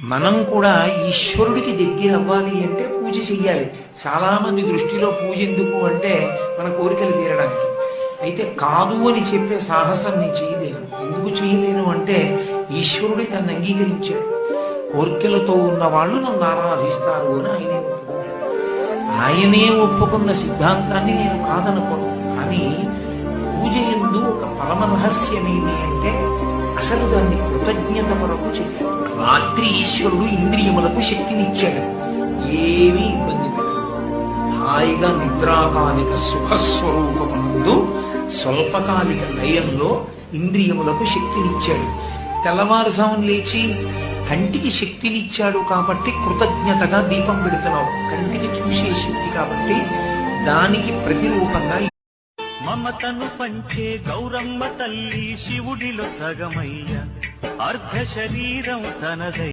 మనం కూడా ఈశ్వరుడికి దగ్గర అవ్వాలి అంటే పూజ చెయ్యాలి. చాలా మంది దృష్టిలో పూజ ఎందుకు అంటే మన కోరికలు తీరడానికి. అయితే కాదు అని చెప్పే సాహసం నేను చేయలేను. ఎందుకు చేయలేను అంటే ఈశ్వరుడి తను అంగీకరించాడు. కోరికలతో ఉన్న వాళ్ళు నన్ను ఆరాధిస్తారు అని ఆయనే ఒప్పుకున్నాడు. ఆయనే ఒప్పుకున్న సిద్ధాంతాన్ని నేను కాదనుకోను. కానీ పూజ ఎందు ఒక పరమ రహస్యమేమి అంటే అసలు దాన్ని కృతజ్ఞత కొరకు చెయ్యాలి. రాత్రి ఈశ్వరుడు ఇంద్రియములకు శక్తినిచ్చాడు. ఏమీ ఇబ్బంది పెట్టదు. హాయిగా నిద్రాకాలిక సుఖస్వరూపమునందు స్వల్పకాలిక లయంలో ఇంద్రియములకు శక్తినిచ్చాడు. తెల్లవారుజామున లేచి కంటికి శక్తినిచ్చాడు కాబట్టి కృతజ్ఞతగా దీపం పెడుతున్నావు. కంటికి చూసే శక్తి కాబట్టి దానికి ప్రతిరూపంగా మమతను పంచే గౌరమ్మ తల్లి శివుడిలో సగమయ్య అర్ధ శరీరం తనదై